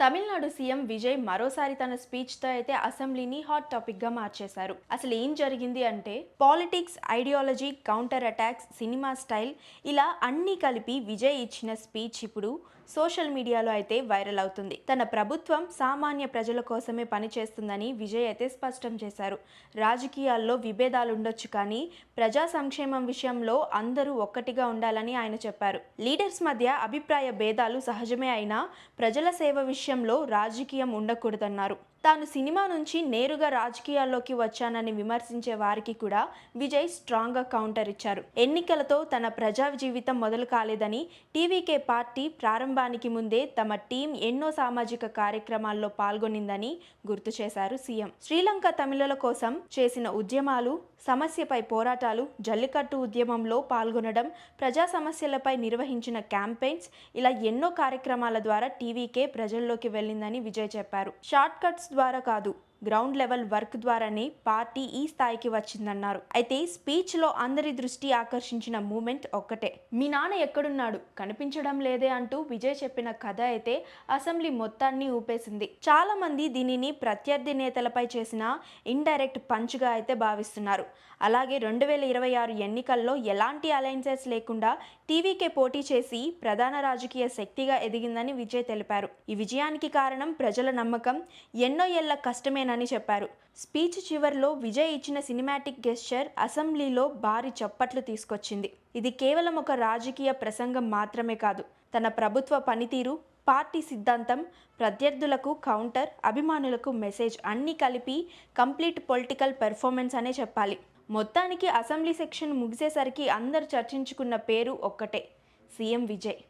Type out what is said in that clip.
Tamil Nadu CM Vijay మరోసారి తన స్పీచ్తో అయితే అసెంబ్లీని హాట్ టాపిక్గా మార్చేశారు. అసలు ఏం జరిగింది అంటే politics, ideology, counter attacks, cinema style ఇలా అన్నీ కలిపి విజయ్ ఇచ్చిన స్పీచ్ ఇప్పుడు సోషల్ మీడియాలో అయితే వైరల్ అవుతుంది. తన ప్రభుత్వం సామాన్య ప్రజల కోసమే పనిచేస్తుందని విజయ్ అయితే స్పష్టం చేశారు. రాజకీయాల్లో విభేదాలు ఉండొచ్చు, కానీ ప్రజా సంక్షేమం విషయంలో అందరూ ఒక్కటిగా ఉండాలని ఆయన చెప్పారు. లీడర్స్ మధ్య అభిప్రాయ భేదాలు సహజమే అయినా ప్రజల సేవ విషయంలో రాజకీయం ఉండకూడదన్నారు. తాను సినిమా నుంచి నేరుగా రాజకీయాల్లోకి వచ్చానని విమర్శించే వారికి కూడా విజయ్ స్ట్రాంగ్గా కౌంటర్ ఇచ్చారు. ఎన్నికలతో తన ప్రజా జీవితం మొదలు కాలేదని, టీవీకే పార్టీ ప్రారంభానికి ముందే తమ టీం ఎన్నో సామాజిక కార్యక్రమాల్లో పాల్గొనిందని గుర్తు చేశారు సీఎం. శ్రీలంక తమిళుల కోసం చేసిన ఉద్యమాలు, సమస్యపై పోరాటాలు, జల్లికట్టు ఉద్యమంలో పాల్గొనడం, ప్రజా సమస్యలపై నిర్వహించిన క్యాంపెయిన్స్ ఇలా ఎన్నో కార్యక్రమాల ద్వారా టీవీకే ప్రజల్లోకి వెళ్ళిందని విజయ్ చెప్పారు. షార్ట్ కట్స్ ద్వారా కాదు, గ్రౌండ్ లెవెల్ వర్క్ ద్వారానే పార్టీ ఈ స్థాయికి వచ్చిందన్నారు. అయితే స్పీచ్ లో అందరి దృష్టి ఆకర్షించిన మూమెంట్ ఒక్కటే. మీ నాన్న ఎక్కడున్నాడు, కనిపించడం లేదే అంటూ విజయ్ చెప్పిన కథ అయితే అసెంబ్లీ మొత్తాన్ని ఊపేసింది. చాలా మంది దీనిని ప్రత్యర్థి నేతలపై చేసిన ఇండైరెక్ట్ పంచ్ గా అయితే భావిస్తున్నారు. అలాగే 2026 ఎన్నికల్లో ఎలాంటి అలయన్సెస్ లేకుండా టీవీకే పోటీ చేసి ప్రధాన రాజకీయ శక్తిగా ఎదిగిందని విజయ్ తెలిపారు. ఈ విజయానికి కారణం ప్రజల నమ్మకం, ఎన్నో ఏళ్ల కష్టమేనని చెప్పారు. స్పీచ్ చివరిలో విజయ్ ఇచ్చిన సినిమాటిక్ గెస్చర్ అసెంబ్లీలో భారీ చప్పట్లు తీసుకొచ్చింది. ఇది కేవలం ఒక రాజకీయ ప్రసంగం మాత్రమే కాదు, తన ప్రభుత్వ పనితీరు, పార్టీ సిద్ధాంతం, ప్రత్యర్థులకు కౌంటర్, అభిమానులకు మెసేజ్ అన్నీ కలిపి కంప్లీట్ పొలిటికల్ పెర్ఫార్మెన్స్ అనే చెప్పాలి. మొత్తానికి అసెంబ్లీ సెక్షన్ ముగిసేసరికి అందరు చర్చించుకున్న పేరు ఒక్కటే, సీఎం విజయ్.